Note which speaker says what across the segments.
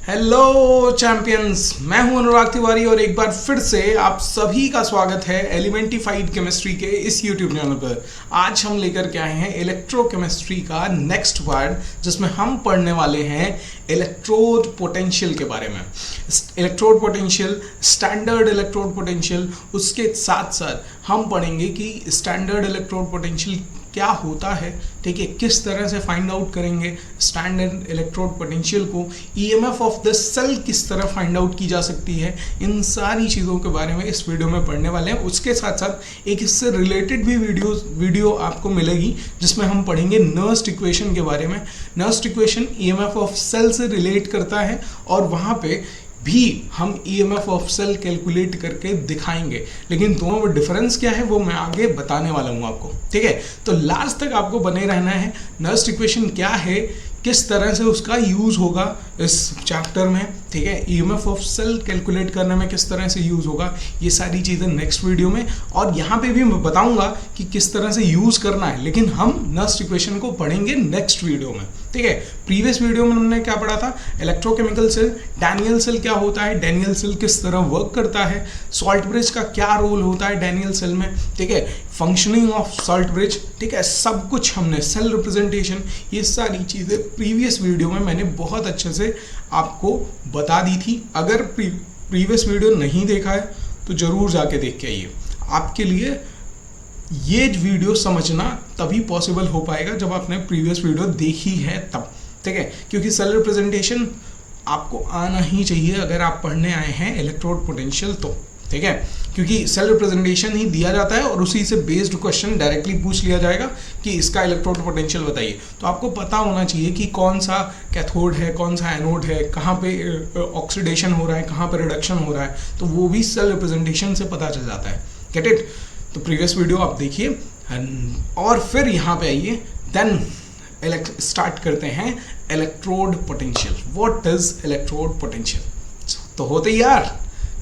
Speaker 1: Hello champions, मैं हूं अनुराग तिवारी और एक बार फिर से आप सभी का स्वागत है एलिमेंटिफाइड केमिस्ट्री के इस यूट्यूब चैनल पर। आज हम लेकर के आए हैं इलेक्ट्रोकेमिस्ट्री का नेक्स्ट पार्ट, जिसमें हम पढ़ने वाले हैं इलेक्ट्रोड पोटेंशियल के बारे में। Electrode potential, standard electrode potential, उसके साथ साथ हम पढ़ेंगे कि स्टैंडर्ड इलेक्ट्रोड पोटेंशियल क्या होता है, ठीक है, किस तरह से फाइंड आउट करेंगे स्टैंडर्ड इलेक्ट्रोड पोटेंशियल को, ईएमएफ ऑफ द सेल किस तरह फाइंड आउट की जा सकती है, इन सारी चीज़ों के बारे में इस वीडियो में पढ़ने वाले हैं। उसके साथ साथ एक इससे रिलेटेड भी वीडियो आपको मिलेगी, जिसमें हम पढ़ेंगे नर्स्ट इक्वेशन के बारे में। Nernst equation EMF of cell से रिलेट करता है और वहाँ पे भी हम ईएमएफ ऑफ सेल कैलकुलेट करके दिखाएंगे, लेकिन दोनों में डिफरेंस क्या है वो मैं आगे बताने वाला हूँ आपको, ठीक है। तो लास्ट तक आपको बने रहना है। नर्स्ट इक्वेशन क्या है, किस तरह से उसका यूज़ होगा इस चैप्टर में, ठीक है, ईएमएफ ऑफ सेल कैलकुलेट करने में किस तरह से यूज़ होगा, ये सारी चीज़ें नेक्स्ट वीडियो में। और यहाँ पे भी मैं बताऊंगा कि किस तरह से यूज़ करना है, लेकिन हम नर्स्ट इक्वेशन को पढ़ेंगे नेक्स्ट वीडियो में, ठीक है। प्रीवियस वीडियो में हमने क्या पढ़ा था, इलेक्ट्रोकेमिकल सेल, डैनियल सेल क्या होता है, डैनियल सेल किस तरह वर्क करता है, सॉल्ट ब्रिज का क्या रोल होता है डैनियल सेल में, ठीक है, फंक्शनिंग ऑफ सॉल्ट ब्रिज, ठीक है, सब कुछ हमने, सेल रिप्रेजेंटेशन, ये सारी चीज़ें प्रीवियस वीडियो में मैंने बहुत अच्छे से आपको बता दी थी। अगर प्रीवियस वीडियो नहीं देखा है तो ज़रूर जाके देख के आइए। आपके लिए ये वीडियो समझना तभी पॉसिबल हो पाएगा जब आपने प्रीवियस वीडियो देखी है तब, ठीक है, क्योंकि सेल रिप्रेजेंटेशन आपको आना ही चाहिए अगर आप पढ़ने आए हैं इलेक्ट्रोड पोटेंशियल तो, ठीक है, क्योंकि सेल रिप्रेजेंटेशन ही दिया जाता है और उसी से बेस्ड क्वेश्चन डायरेक्टली पूछ लिया जाएगा कि इसका इलेक्ट्रोड पोटेंशियल बताइए। तो आपको पता होना चाहिए कि कौन सा कैथोड है, कौन सा एनोड है, कहाँ पे ऑक्सीडेशन हो रहा है, कहाँ पे रिडक्शन हो रहा है, तो वो भी सेल रिप्रेजेंटेशन से पता चल जाता है। Get it? तो प्रीवियस वीडियो आप देखिए और फिर यहाँ पे आइए, देन स्टार्ट करते हैं electrode potential. What is electrode potential? तो होते यार,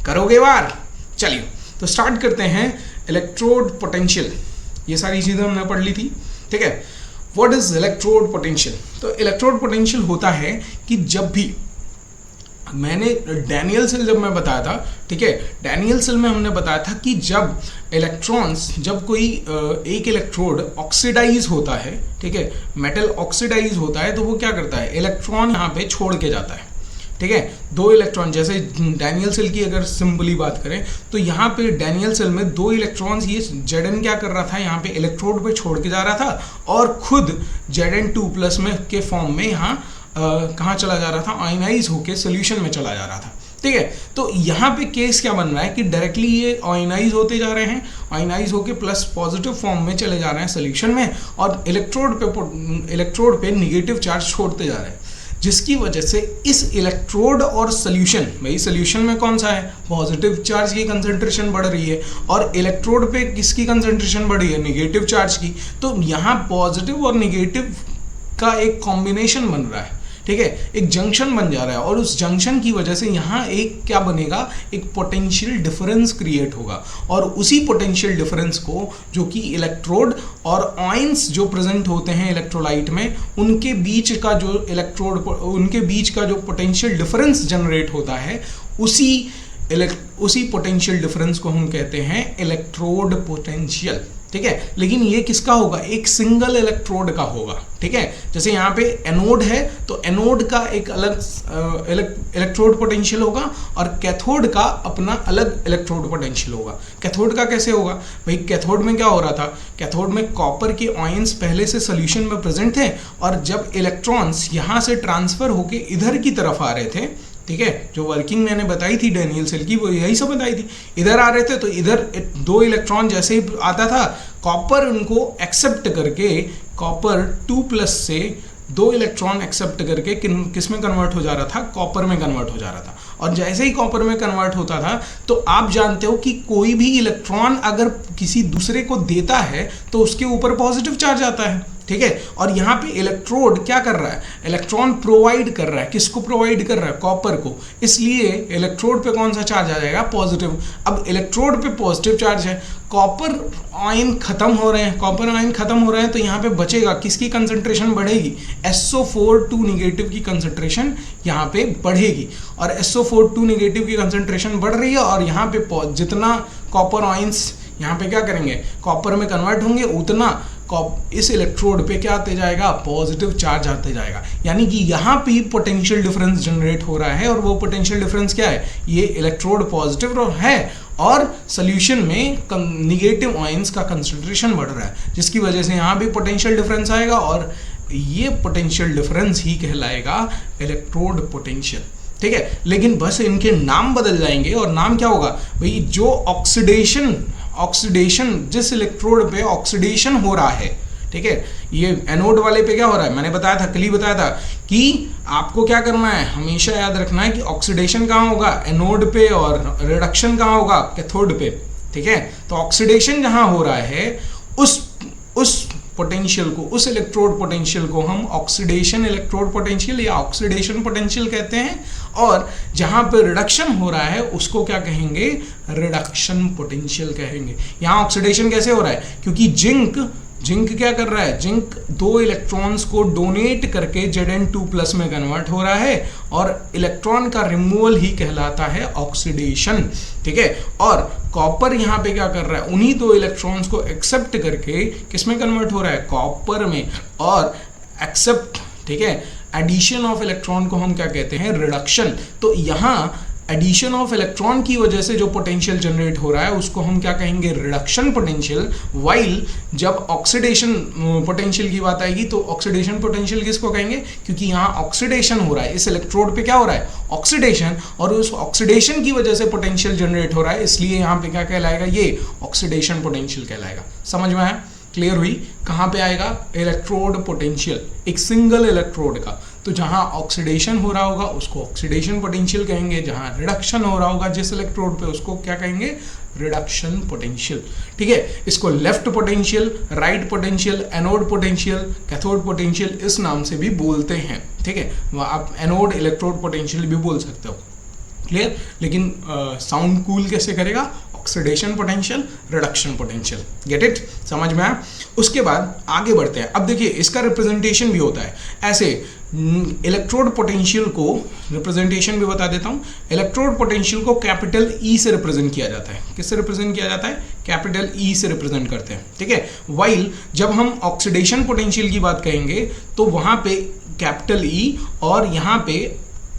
Speaker 1: करोगे वार। चलिए तो स्टार्ट करते हैं इलेक्ट्रोड पोटेंशियल। ये सारी चीज़ें हमने पढ़ ली थी, ठीक है। What is electrode potential? तो इलेक्ट्रोड पोटेंशियल होता है कि जब भी मैंने डैनियल सेल जब मैं बताया था, ठीक है, डैनियल सेल में हमने बताया था कि जब इलेक्ट्रॉन्स, जब कोई एक इलेक्ट्रोड ऑक्सीडाइज होता है, ठीक है, मेटल ऑक्सीडाइज होता है, तो वो क्या करता है, इलेक्ट्रॉन यहाँ पे छोड़ के जाता है, ठीक है। दो इलेक्ट्रॉन, जैसे डैनियल सेल की अगर सिंपली बात करें तो यहाँ पे डैनियल सेल में दो इलेक्ट्रॉन्स, ये Zn क्या कर रहा था, यहाँ पे इलेक्ट्रोड पे छोड़ के जा रहा था और खुद Zn2+ में के फॉर्म में यहाँ कहाँ चला जा रहा था, आयनाइज होके सोल्यूशन में चला जा रहा था, ठीक है। तो यहाँ पे केस क्या बन रहा है कि डायरेक्टली ये आयनाइज होते जा रहे हैं, आयनाइज होके प्लस पॉजिटिव फॉर्म में चले जा रहे हैं सोल्यूशन में, और इलेक्ट्रोड पे निगेटिव चार्ज छोड़ते जा रहे हैं, जिसकी वजह से इस इलेक्ट्रोड और सोल्यूशन, भाई सोल्यूशन में कौन सा है, पॉजिटिव चार्ज की कंसंट्रेशन बढ़ रही है और इलेक्ट्रोड पे किसकी कंसंट्रेशन बढ़ रही है, निगेटिव चार्ज की। तो यहाँ पॉजिटिव और निगेटिव का एक कॉम्बिनेशन बन रहा है, ठीक है, एक जंक्शन बन जा रहा है, और उस जंक्शन की वजह से यहाँ एक क्या बनेगा, एक पोटेंशियल डिफरेंस क्रिएट होगा, और उसी पोटेंशियल डिफरेंस को, जो कि इलेक्ट्रोड और आयंस जो प्रेजेंट होते हैं इलेक्ट्रोलाइट में, उनके बीच का जो उनके बीच का जो पोटेंशियल डिफरेंस जनरेट होता है, उसी पोटेंशियल डिफरेंस को हम कहते हैं इलेक्ट्रोड पोटेंशियल, ठीक है। लेकिन ये किसका होगा, एक सिंगल इलेक्ट्रोड का होगा, ठीक है। जैसे यहाँ पे एनोड है तो एनोड का एक अलग इलेक्ट्रोड पोटेंशियल होगा और कैथोड का अपना अलग इलेक्ट्रोड पोटेंशियल होगा। कैथोड का कैसे होगा भाई, कैथोड में क्या हो रहा था, कैथोड में कॉपर के आयंस पहले से सोल्यूशन में प्रेजेंट थे, और जब इलेक्ट्रॉन्स यहाँ से ट्रांसफर होके इधर की तरफ आ रहे थे, ठीक है, जो वर्किंग मैंने बताई थी डैनियल सेल की, वो यही सब बताई थी, इधर आ रहे थे तो इधर दो इलेक्ट्रॉन जैसे ही आता था, कॉपर उनको एक्सेप्ट करके, कॉपर 2+ से दो इलेक्ट्रॉन एक्सेप्ट करके किस में कन्वर्ट हो जा रहा था, कॉपर में कन्वर्ट हो जा रहा था। और जैसे ही कॉपर में कन्वर्ट होता था तो आप जानते हो कि कोई भी इलेक्ट्रॉन अगर किसी दूसरे को देता है तो उसके ऊपर पॉजिटिव चार्ज आता है, ठीक है। और यहाँ पे इलेक्ट्रोड क्या कर रहा है, इलेक्ट्रॉन प्रोवाइड कर रहा है, किसको प्रोवाइड कर रहा है, कॉपर को, इसलिए इलेक्ट्रोड पे कौन सा चार्ज आ जाएगा, पॉजिटिव। अब इलेक्ट्रोड पे पॉजिटिव चार्ज है, कॉपर आयन खत्म हो रहे हैं, कॉपर आयन खत्म हो रहे हैं, तो यहाँ पे बचेगा, किसकी कंसंट्रेशन बढ़ेगी, SO4 नेगेटिव की कंसंट्रेशन यहाँ पे बढ़ेगी। और SO4 नेगेटिव की कंसंट्रेशन बढ़ रही है और यहाँ पे जितना कॉपर आयंस यहाँ पे क्या करेंगे, कॉपर में कन्वर्ट होंगे, उतना इस इलेक्ट्रोड पे क्या आते जाएगा, पॉजिटिव चार्ज आते जाएगा। यानी कि यहाँ पे पोटेंशियल डिफरेंस जनरेट हो रहा है और वो पोटेंशियल डिफरेंस क्या है, ये इलेक्ट्रोड पॉजिटिव है और सोल्यूशन में निगेटिव आयंस का कंसंट्रेशन बढ़ रहा है, जिसकी वजह से यहाँ भी पोटेंशियल डिफरेंस आएगा और ये पोटेंशियल डिफरेंस ही कहलाएगा इलेक्ट्रोड पोटेंशियल, ठीक है। लेकिन बस इनके नाम बदल जाएंगे और नाम क्या होगा भाई, जो ऑक्सीडेशन जिस इलेक्ट्रोड पे ऑक्सीडेशन हो रहा है, ठीक है, ये एनोड वाले पे क्या हो रहा है, मैंने बताया था, कल ही बताया था कि आपको क्या करना है, हमेशा याद रखना है कि ऑक्सीडेशन कहाँ होगा, एनोड पे, और रिडक्शन कहाँ होगा, कैथोड पे, ठीक है। तो ऑक्सीडेशन जहां हो रहा है उस पोटेंशियल को, उस इलेक्ट्रोड पोटेंशियल को हम ऑक्सीडेशन इलेक्ट्रोड पोटेंशियल या ऑक्सीडेशन पोटेंशियल कहते हैं, और जहां पे रिडक्शन हो रहा है उसको क्या कहेंगे, रिडक्शन पोटेंशियल कहेंगे। यहां ऑक्सीडेशन कैसे हो रहा है, क्योंकि जिंक क्या कर रहा है, जिंक 2 इलेक्ट्रॉन्स को डोनेट करके Zn2+ में कन्वर्ट हो रहा है और इलेक्ट्रॉन का रिमूवल ही कहलाता है ऑक्सीडेशन, ठीक है। और कॉपर यहाँ पे क्या कर रहा है, उन्हीं 2 इलेक्ट्रॉन्स को एक्सेप्ट करके किस में कन्वर्ट हो रहा है, कॉपर में, और एक्सेप्ट, ठीक है, एडिशन ऑफ इलेक्ट्रॉन को हम क्या कहते हैं, रिडक्शन। तो यहाँ एडिशन ऑफ इलेक्ट्रॉन की वजह से जो पोटेंशियल जनरेट हो रहा है उसको हम क्या कहेंगे, रिडक्शन पोटेंशियल। वाइल जब ऑक्सीडेशन पोटेंशियल की बात आएगी तो ऑक्सीडेशन पोटेंशियल किसको कहेंगे, क्योंकि यहाँ ऑक्सीडेशन हो रहा है, इस इलेक्ट्रोड पे क्या हो रहा है, ऑक्सीडेशन, और उस ऑक्सीडेशन की वजह से पोटेंशियल जनरेट हो रहा है, इसलिए यहाँ पे क्या कहलाएगा, ये ऑक्सीडेशन पोटेंशियल कहलाएगा। समझ में आया, क्लियर हुई, कहाँ पे आएगा, इलेक्ट्रोड पोटेंशियल, एक सिंगल इलेक्ट्रोड का। तो जहां ऑक्सीडेशन हो रहा होगा उसको ऑक्सीडेशन पोटेंशियल कहेंगे, जहां रिडक्शन हो रहा होगा जिस इलेक्ट्रोड पे उसको क्या कहेंगे, रिडक्शन पोटेंशियल, ठीक है। इसको left potential, right potential, anode potential, cathode potential इस नाम से भी बोलते हैं, ठीक है। आप एनोड इलेक्ट्रोड पोटेंशियल भी बोल सकते हो, क्लियर। लेकिन साउंड कूल कैसे करेगा, oxidation potential, reduction potential, get it, समझ में आया। उसके बाद आगे बढ़ते हैं। अब देखिए इसका रिप्रेजेंटेशन भी होता है ऐसे, इलेक्ट्रोड पोटेंशियल को रिप्रेजेंटेशन भी बता देता हूं। इलेक्ट्रोड पोटेंशियल को कैपिटल ई से रिप्रेजेंट किया जाता है, किससे रिप्रेजेंट किया जाता है, कैपिटल ई से रिप्रेजेंट करते हैं, ठीक है। वाइल जब हम ऑक्सीडेशन पोटेंशियल की बात कहेंगे तो वहां पे कैपिटल ई और यहाँ पे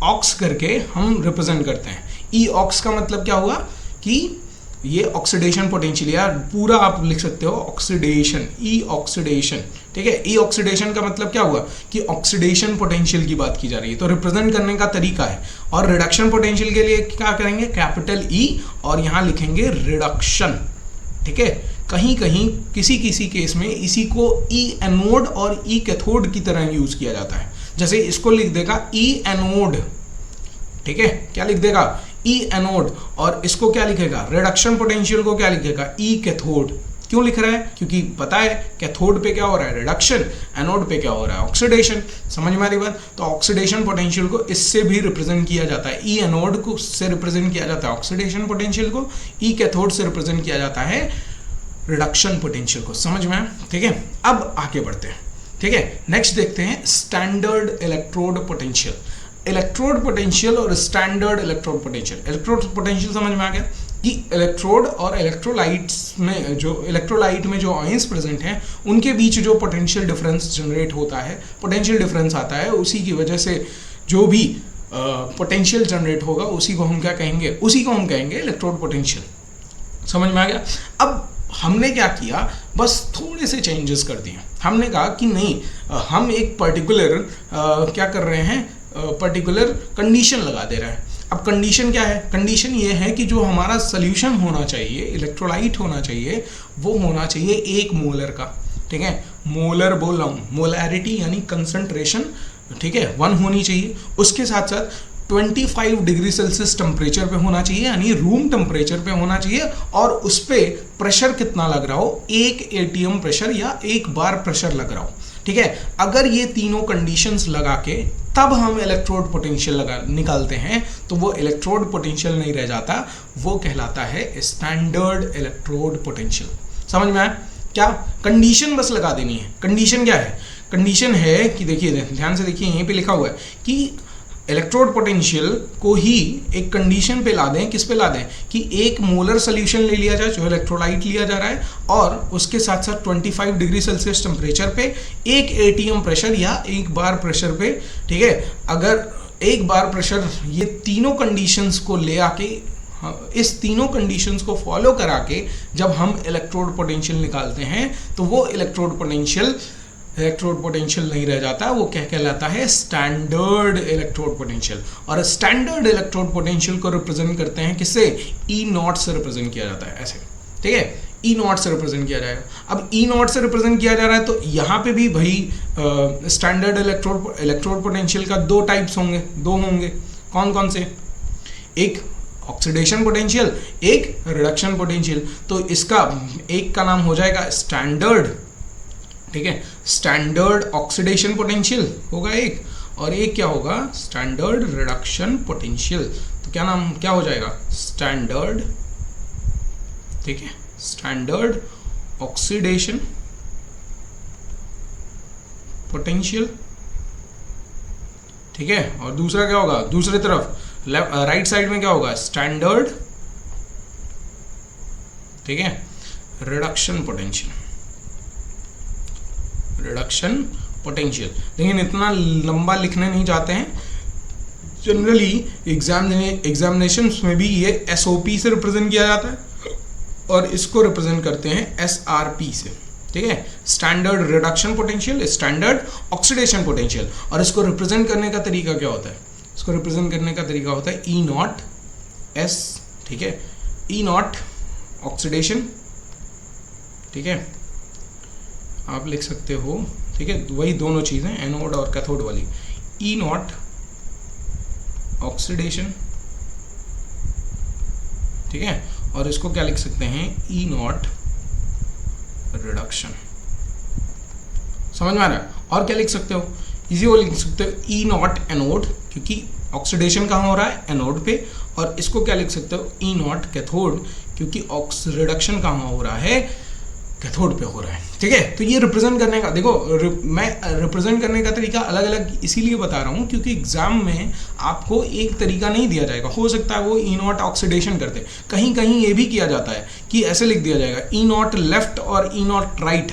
Speaker 1: ऑक्स करके हम रिप्रेजेंट करते हैं। ई ऑक्स का मतलब क्या हुआ कि ये ऑक्सीडेशन पोटेंशियल, यार पूरा आप लिख सकते हो ऑक्सीडेशन, ई ऑक्सीडेशन, ठीक है। ई ऑक्सीडेशन का मतलब क्या हुआ कि ऑक्सीडेशन पोटेंशियल की बात की जा रही है, तो रिप्रेजेंट करने का तरीका है। और रिडक्शन पोटेंशियल के लिए क्या करेंगे, कैपिटल ई और यहां लिखेंगे रिडक्शन, ठीक है। कहीं कहीं किसी किसी केस में इसी को ई एनोड और ई कैथोड की तरह यूज किया जाता है, जैसे इसको लिख देगा ई एनोड, ठीक है, क्या लिख देगा, ई एनोड, और इसको क्या लिखेगा, रिडक्शन पोटेंशियल को क्या लिखेगा, ई कैथोड। क्यों लिख रहा है, क्योंकि पता है कैथोड पे क्या हो रहा है, रिडक्शन, एनोड पे क्या हो रहा है, ऑक्सीडेशन। समझ में आ रही बात। तो ऑक्सीडेशन पोटेंशियल को इससे भी रिप्रेजेंट किया जाता है, ई एनोड को से रिप्रेजेंट किया जाता है ऑक्सीडेशन पोटेंशियल को, ई कैथोड से रिप्रेजेंट किया जाता है रिडक्शन पोटेंशियल को। समझ में आया, ठीक है। अब आगे बढ़ते हैं, ठीक है। नेक्स्ट देखते हैं standard electrode potential. Electrode potential और standard electrode potential. Electrode potential समझ में आ गया कि इलेक्ट्रोड और इलेक्ट्रोलाइट्स में जो आयंस प्रेजेंट हैं उनके बीच जो पोटेंशियल डिफरेंस जनरेट होता है, पोटेंशियल डिफरेंस आता है, उसी की वजह से जो भी पोटेंशियल जनरेट होगा उसी को हम क्या कहेंगे, उसी को हम कहेंगे इलेक्ट्रोड पोटेंशियल। समझ में आ गया। अब हमने क्या किया, बस थोड़े से चेंजेस कर दिए। हमने कहा कि नहीं, हम एक पर्टिकुलर क्या कर रहे हैं, पर्टिकुलर कंडीशन लगा दे रहा है। अब कंडीशन क्या है, कंडीशन ये है कि जो हमारा सोल्यूशन होना चाहिए, इलेक्ट्रोलाइट होना चाहिए, वो होना चाहिए 1 मोलर का, ठीक है। मोलर बोल रहा हूँ, मोलैरिटी यानी कंसंट्रेशन, ठीक है, 1 होनी चाहिए। उसके साथ साथ 25 डिग्री सेल्सियस टेम्परेचर पे होना चाहिए, यानी रूम टेम्परेचर पे होना चाहिए, और उस पर प्रेशर कितना लग रहा हो, 1 ATM प्रेशर या 1 बार प्रेशर लग रहा हो, ठीक है। अगर ये तीनों कंडीशंस लगा के तब हम इलेक्ट्रोड पोटेंशियल निकालते हैं तो वो इलेक्ट्रोड पोटेंशियल नहीं रह जाता, वो कहलाता है स्टैंडर्ड इलेक्ट्रोड पोटेंशियल। समझ में आया? क्या कंडीशन बस लगा देनी है। कंडीशन क्या है? कंडीशन है कि देखिए ध्यान से देखिए, यहीं पे लिखा हुआ है कि इलेक्ट्रोड पोटेंशियल को ही एक कंडीशन पे ला दें। किस पे ला दें? कि एक मोलर सोल्यूशन ले लिया जाए जो इलेक्ट्रोलाइट लिया जा रहा है, और उसके साथ साथ 25 डिग्री सेल्सियस टेम्परेचर पे, 1 ATM प्रेशर या 1 बार प्रेशर पे, ठीक है। अगर 1 बार प्रेशर, ये तीनों कंडीशंस को ले आके, इस तीनों कंडीशंस को फॉलो करा के जब हम इलेक्ट्रोड पोटेंशियल निकालते हैं तो वो इलेक्ट्रोड पोटेंशियल नहीं रह जाता, वो क्या कहलाता है? Standard electrode potential. और स्टैंडर्ड इलेक्ट्रोड पोटेंशियल को रिप्रेजेंट करते हैं किससे? E0 से रिप्रेजेंट किया जाता है, ऐसे, ठीक है। E0 से रिप्रेजेंट किया जाएगा। अब E0 से रिप्रेजेंट किया जा रहा है तो यहाँ पे भी भाई स्टैंडर्ड इलेक्ट्रोड पोटेंशियल का 2 टाइप्स होंगे, 2 होंगे। कौन कौन से? एक ऑक्सीडेशन पोटेंशियल, एक रिडक्शन पोटेंशियल। तो इसका एक का नाम हो जाएगा स्टैंडर्ड, ठीक है, स्टैंडर्ड ऑक्सीडेशन पोटेंशियल होगा एक, और एक क्या होगा? Standard reduction potential. तो क्या हो जाएगा? स्टैंडर्ड, ठीक है, स्टैंडर्ड ऑक्सीडेशन पोटेंशियल, ठीक है। और दूसरा क्या होगा? दूसरी तरफ राइट साइड में क्या होगा? स्टैंडर्ड, ठीक है, रिडक्शन पोटेंशियल, रिडक्शन पोटेंशियल। लेकिन इतना लंबा लिखने नहीं चाहते हैं। जनरली एग्जामिनेशन में भी ये SOP से रिप्रेजेंट किया जाता है और इसको रिप्रेजेंट करते हैं SRP से, ठीक है, standard reduction potential, standard oxidation potential. और इसको रिप्रेजेंट करने का तरीका क्या होता है? इसको रिप्रेजेंट करने का तरीका होता है E0S, ठीक है, E0 ऑक्सीडेशन, ठीक है, आप लिख सकते हो, ठीक है, वही दोनों चीज़ें, एनोड और कैथोड वाली। E0 ऑक्सीडेशन, ठीक है, और इसको क्या लिख सकते हैं? E0 reduction. समझ में आ रहा है? और क्या लिख सकते हो? इसी को लिख सकते हो E0 एनोड, क्योंकि ऑक्सीडेशन कहाँ हो रहा है? एनोड पे। और इसको क्या लिख सकते हो? E0 कैथोड, क्योंकि रिडक्शन कहाँ हो रहा है? कैथोड पे हो रहा है, ठीक है। तो ये रिप्रेजेंट करने का, देखो मैं रिप्रेजेंट करने का तरीका अलग अलग इसीलिए बता रहा हूँ क्योंकि एग्जाम में आपको एक तरीका नहीं दिया जाएगा। हो सकता है वो E0 ऑक्सीडेशन करते, कहीं कहीं ये भी किया जाता है कि ऐसे लिख दिया जाएगा E0 लेफ्ट और E0 राइट,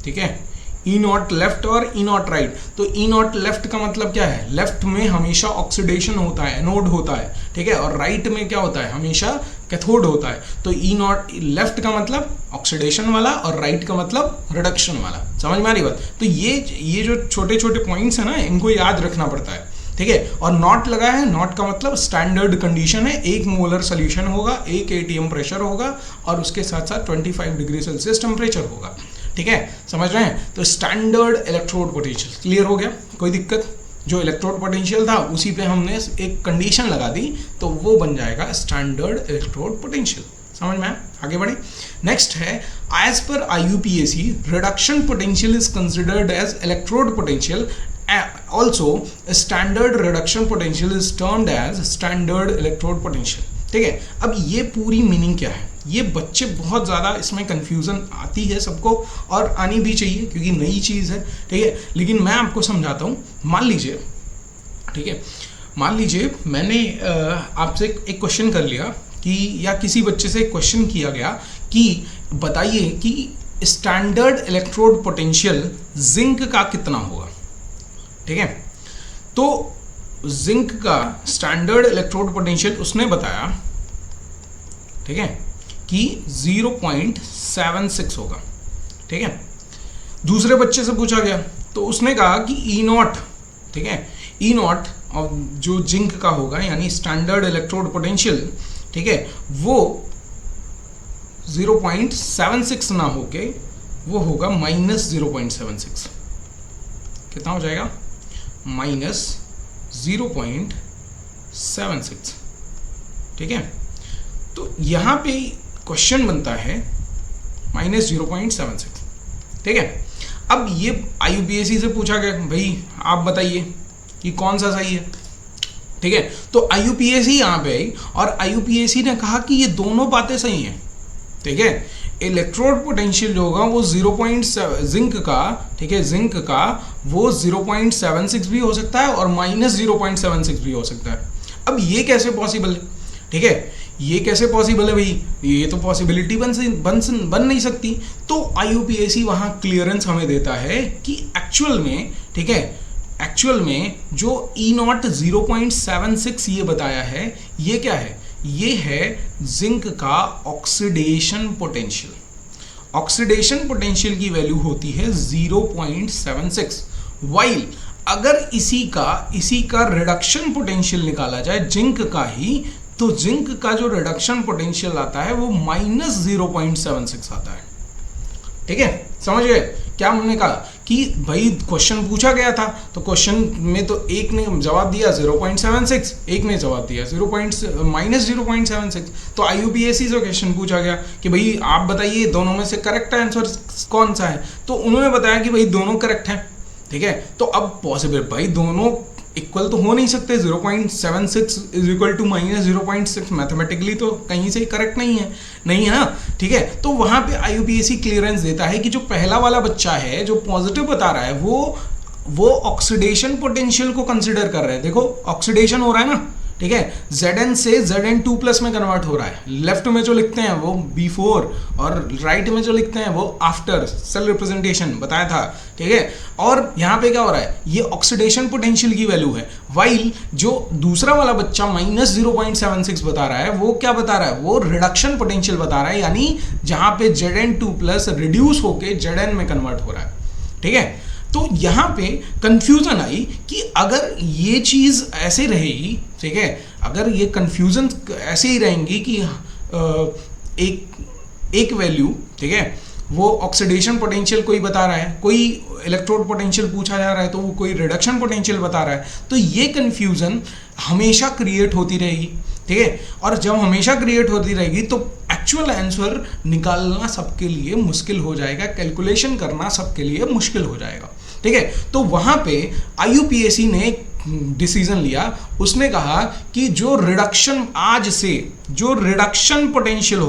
Speaker 1: ठीक है, E0 लेफ्ट और E0 राइट। तो E0 लेफ्ट का मतलब क्या है? लेफ्ट में हमेशा ऑक्सीडेशन होता है, एनोड होता है, ठीक है, और राइट में क्या होता है? हमेशा कैथोड होता है। तो E0 लेफ्ट का मतलब ऑक्सीडेशन वाला और राइट का मतलब रिडक्शन वाला। समझ में आ रही बात? तो ये जो छोटे छोटे पॉइंट्स है ना, इनको याद रखना पड़ता है, ठीक है। और नॉट लगा है, नॉट का मतलब स्टैंडर्ड कंडीशन है, 1 मोलर सोल्यूशन होगा, 1 ATM प्रेशर होगा और उसके साथ साथ 25 डिग्री सेल्सियस टेम्परेचर होगा, ठीक है। समझ रहे हैं? तो स्टैंडर्ड इलेक्ट्रोड पोटेंशियल क्लियर हो गया, कोई दिक्कत? जो इलेक्ट्रोड पोटेंशियल था उसी पे हमने एक कंडीशन लगा दी तो वो बन जाएगा स्टैंडर्ड इलेक्ट्रोड पोटेंशियल। समझ में आया? आगे बढ़े। नेक्स्ट है, एज पर IUPAC reduction potential is considered as electrode potential, also standard reduction potential is termed as standard electrode potential, ठीक है। अब ये पूरी मीनिंग क्या है? ये बच्चे बहुत ज़्यादा इसमें कंफ्यूजन आती है सबको, और आनी भी चाहिए क्योंकि नई चीज़ है, ठीक है। लेकिन मैं आपको समझाता हूँ। मान लीजिए, ठीक है, मान लीजिए मैंने आपसे एक क्वेश्चन कर लिया कि, या किसी बच्चे से एक क्वेश्चन किया गया कि बताइए कि स्टैंडर्ड इलेक्ट्रोड पोटेंशियल जिंक का कितना होगा, ठीक है। तो जिंक का स्टैंडर्ड इलेक्ट्रोड पोटेंशियल उसने बताया, ठीक है, कि 0.76 होगा, ठीक है। दूसरे बच्चे से पूछा गया तो उसने कहा कि E0, ठीक है, E0 और जो जिंक का होगा यानी स्टैंडर्ड इलेक्ट्रोड पोटेंशियल, ठीक है, वो 0.76 ना होके वो होगा -0.76। कितना हो जाएगा? -0.76, ठीक है। तो यहाँ पे क्वेश्चन बनता है -0.76, ठीक है। अब ये IUPAC से पूछा गया, भाई आप बताइए कि कौन सा सही है, ठीक है। तो IUPAC यहाँ पे आई और IUPAC ने कहा कि ये दोनों बातें सही हैं, ठीक है। इलेक्ट्रोड पोटेंशियल जो होगा वो 0.7 जिंक का, ठीक है, जिंक का वो 0.76 भी हो सकता है और -0.76 भी हो सकता है। अब ये कैसे पॉसिबल है, ठीक है, ये कैसे पॉसिबल है भाई, ये तो पॉसिबिलिटी बन नहीं सकती। तो IUPAC वहाँ क्लियरेंस हमें देता है कि एक्चुअल में, ठीक है, एक्चुअल में जो E0 0.76 ये बताया है, ये क्या है, ये है जिंक का ऑक्सीडेशन पोटेंशियल। ऑक्सीडेशन पोटेंशियल की वैल्यू होती है 0.76, वाइल अगर इसी का रिडक्शन पोटेंशियल निकाला जाए जिंक का ही, तो जिंक का जो रिडक्शन पोटेंशियल आता है वो -0.76 आता है, ठीक है। समझ गए क्या हमने कहा कि भाई क्वेश्चन पूछा गया था, तो क्वेश्चन में तो एक ने जवाब दिया 0.76, एक ने जवाब दिया -0.76। तो IUPAC से क्वेश्चन पूछा गया कि भाई आप बताइए दोनों में से करेक्ट आंसर कौन सा है, तो उन्होंने बताया कि भाई दोनों करेक्ट हैं, ठीक है। तो अब पॉसिबल, भाई दोनों इक्वल तो हो नहीं सकते, 0.76 इज इक्वल टू -0.6 मैथमेटिकली तो कहीं से करेक्ट नहीं है ना, ठीक है। तो वहां पे IUPAC क्लियरेंस देता है कि जो पहला वाला बच्चा है जो पॉजिटिव बता रहा है वो ऑक्सीडेशन पोटेंशियल को कंसिडर कर रहे हैं। देखो ऑक्सीडेशन हो रहा है ना, ठीक है, Zn से Zn2+ में कन्वर्ट हो रहा है। लेफ्ट में जो लिखते हैं वो बिफोर और राइट में जो लिखते हैं वो आफ्टर, सेल रिप्रेजेंटेशन बताया था, ठीक है। और यहाँ पे क्या हो रहा है, ये ऑक्सीडेशन पोटेंशियल की वैल्यू है, वाइल जो दूसरा वाला बच्चा -0.76 बता रहा है वो क्या बता रहा है, वो रिडक्शन पोटेंशियल बता रहा है, यानी जहाँ पे Zn2+ रिड्यूस होके Zn में कन्वर्ट हो रहा है, ठीक है। तो यहाँ पे कंफ्यूजन आई कि अगर ये चीज़ ऐसे रहेगी, ठीक है, अगर ये कंफ्यूजन ऐसे ही रहेंगी कि एक वैल्यू, ठीक है, वो ऑक्सीडेशन पोटेंशियल कोई बता रहा है, कोई इलेक्ट्रोड पोटेंशियल पूछा जा रहा है तो वो कोई रिडक्शन पोटेंशियल बता रहा है, तो ये कंफ्यूजन हमेशा क्रिएट होती रहेगी, ठीक है। और जब हमेशा क्रिएट होती रहेगी तो एक्चुअल आंसर निकालना सबके लिए मुश्किल हो जाएगा, कैलकुलेशन करना सबके लिए मुश्किल हो जाएगा, ठीक है। तो वहां पे IUPAC ने डिसीजन लिया, उसने कहा कि जो रिडक्शन आज से जो रिडक्शन पोटेंशियल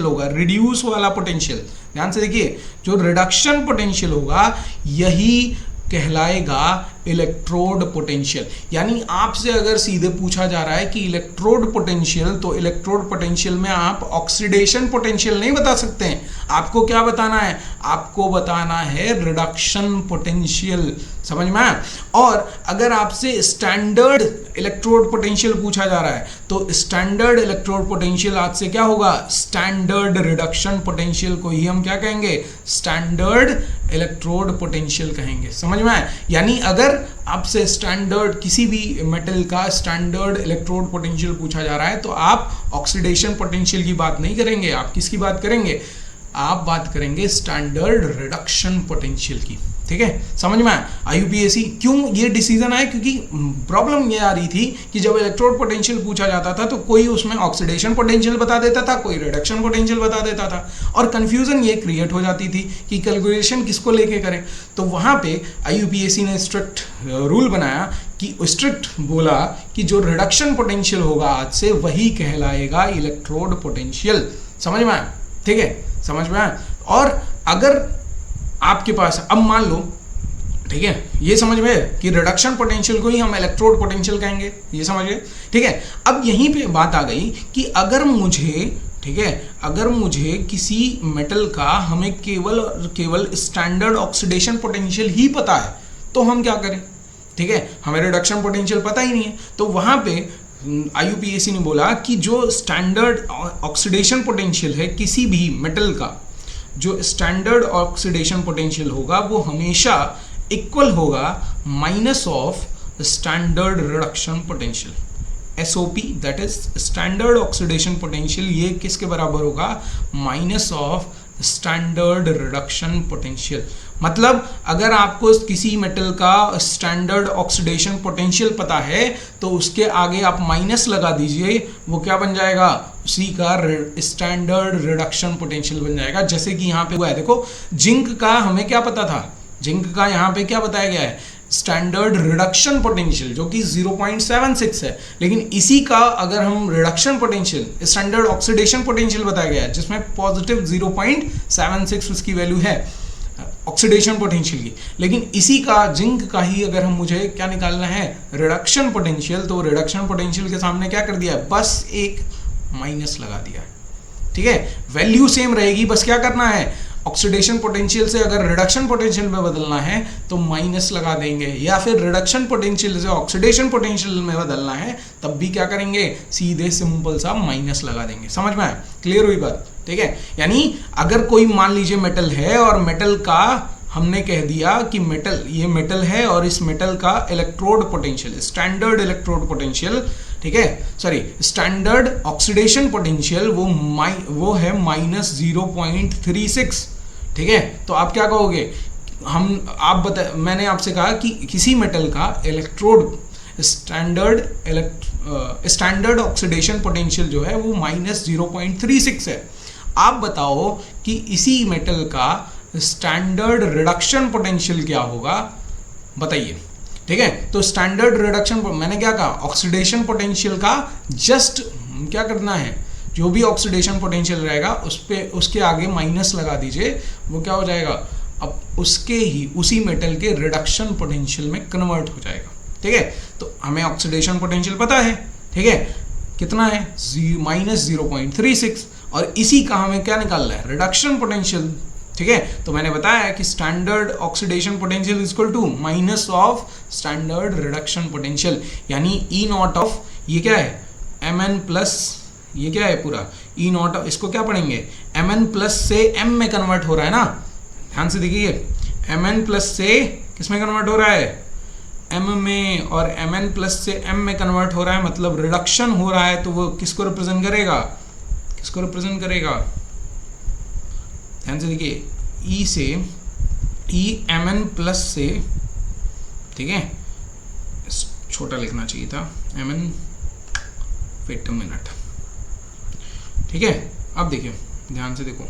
Speaker 1: होगा, रिड्यूस वाला पोटेंशियल, ध्यान से देखिए, जो रिडक्शन पोटेंशियल होगा यही कहलाएगा इलेक्ट्रोड पोटेंशियल। यानी आपसे अगर सीधे पूछा जा रहा है कि इलेक्ट्रोड पोटेंशियल, तो इलेक्ट्रोड पोटेंशियल में आप ऑक्सीडेशन पोटेंशियल नहीं बता सकते हैं, आपको क्या बताना है, आपको बताना है रिडक्शन पोटेंशियल, समझ में आया। और अगर आपसे स्टैंडर्ड इलेक्ट्रोड पोटेंशियल पूछा जा रहा है तो स्टैंडर्ड इलेक्ट्रोड पोटेंशियल आज से क्या होगा, स्टैंडर्ड रिडक्शन पोटेंशियल को ही हम क्या कहेंगे, स्टैंडर्ड इलेक्ट्रोड पोटेंशियल कहेंगे, समझ में आया। यानी अगर आपसे स्टैंडर्ड किसी भी मेटल का स्टैंडर्ड इलेक्ट्रोड पोटेंशियल पूछा जा रहा है तो आप ऑक्सीडेशन पोटेंशियल की बात नहीं करेंगे, आप किसकी बात करेंगे, आप बात करेंगे स्टैंडर्ड रिडक्शन पोटेंशियल की, ठीक है। समझ में आया। IUPAC क्यों ये डिसीजन आया, क्योंकि प्रॉब्लम ये आ रही थी कि जब इलेक्ट्रोड पोटेंशियल पूछा जाता था तो कोई उसमें ऑक्सीडेशन पोटेंशियल बता देता था, कोई रिडक्शन पोटेंशियल बता देता था, और कंफ्यूजन ये क्रिएट हो जाती थी कि कैलकुलेशन किसको लेके करें। तो वहाँ पे IUPAC ने स्ट्रिक्ट रूल बनाया कि स्ट्रिक्ट बोला कि जो रिडक्शन पोटेंशियल होगा आज से वही कहलाएगा इलेक्ट्रोड पोटेंशियल, समझ में आया, ठीक है, समझ में आया। और अगर आपके पास, अब मान लो, ठीक है, ये समझ में कि रिडक्शन पोटेंशियल को ही हम इलेक्ट्रोड पोटेंशियल कहेंगे, ये समझ गए, ठीक है। अब यहीं पे बात आ गई कि अगर मुझे, ठीक है, अगर मुझे किसी मेटल का हमें केवल स्टैंडर्ड ऑक्सीडेशन पोटेंशियल ही पता है तो हम क्या करें, ठीक है, हमें रिडक्शन पोटेंशियल पता ही नहीं है। तो वहां पे IUPAC ने बोला कि जो स्टैंडर्ड ऑक्सीडेशन पोटेंशियल है किसी भी मेटल का, जो स्टैंडर्ड ऑक्सीडेशन पोटेंशियल होगा वो हमेशा इक्वल होगा minus of standard reduction potential, SOP, that is standard oxidation potential, ये किसके बराबर होगा, minus of standard reduction potential. मतलब अगर आपको किसी मेटल का स्टैंडर्ड ऑक्सीडेशन पोटेंशियल पता है तो उसके आगे आप माइनस लगा दीजिए, वो क्या बन जाएगा, उसी का स्टैंडर्ड रिडक्शन पोटेंशियल बन जाएगा। जैसे कि यहाँ पे हुआ है, देखो जिंक का हमें क्या पता था, जिंक का यहाँ पे क्या बताया गया है, स्टैंडर्ड रिडक्शन पोटेंशियल जो कि 0.76 है, लेकिन इसी का अगर हम reduction potential standard oxidation potential बताया गया है जिसमें पॉजिटिव 0.76 उसकी वैल्यू है ऑक्सीडेशन पोटेंशियल की, लेकिन इसी का जिंक का ही अगर हम मुझे क्या निकालना है रिडक्शन पोटेंशियल, तो रिडक्शन पोटेंशियल के सामने क्या कर दिया है, बस एक माइनस लगा दिया। ठीक है, वैल्यू सेम रहेगी, बस क्या करना है ऑक्सीडेशन पोटेंशियल से अगर रिडक्शन पोटेंशियल में बदलना है तो माइनस लगा देंगे, या फिर रिडक्शन पोटेंशियल से ऑक्सीडेशन पोटेंशियल में बदलना है तब भी क्या करेंगे, सीधे सिंपल सा माइनस लगा देंगे। समझ में आया, क्लियर हुई बात। ठीक है, यानी अगर कोई मान लीजिए मेटल है और मेटल का हमने कह दिया कि मेटल, ये मेटल है और इस मेटल का electrode potential standard electrode potential, ठीक है, सॉरी स्टैंडर्ड ऑक्सीडेशन पोटेंशियल वो है -0.36। ठीक है, तो आप क्या कहोगे, मैंने आपसे कहा कि किसी मेटल का इलेक्ट्रोड स्टैंडर्ड ऑक्सीडेशन पोटेंशियल जो है वो -0.36 है। आप बताओ कि इसी मेटल का स्टैंडर्ड रिडक्शन पोटेंशियल क्या होगा, बताइए। ठीक है, तो स्टैंडर्ड रिडक्शन, मैंने क्या कहा, ऑक्सीडेशन पोटेंशियल का जस्ट क्या करना है, जो भी ऑक्सीडेशन पोटेंशियल रहेगा उसके आगे माइनस लगा दीजिए, वो क्या हो जाएगा, अब उसी मेटल के रिडक्शन पोटेंशियल में कन्वर्ट हो जाएगा। ठीक है, तो हमें ऑक्सीडेशन पोटेंशियल पता है, ठीक है, कितना है -0.36, और इसी का हमें क्या निकालना है, रिडक्शन पोटेंशियल। ठीक है, तो मैंने बताया कि standard oxidation potential is equal to minus of standard reduction potential, यानी ई नॉट ऑफ, ये क्या है mn प्लस, ये क्या है पूरा ई नॉट ऑफ, इसको क्या पढ़ेंगे mn प्लस से m में कन्वर्ट हो रहा है ना, ध्यान से देखिए mn प्लस से किस में कन्वर्ट हो रहा है, m में, और mn प्लस से m में कन्वर्ट हो रहा है, मतलब रिडक्शन हो रहा है, तो वो किसको रिप्रेजेंट करेगा, किसको रिप्रेजेंट करेगा, ध्यान से देखिए ई से mn प्लस से, ठीक है, छोटा लिखना चाहिए था mn, वेट अ मिनट। ठीक है, अब देखिए ध्यान से देखो,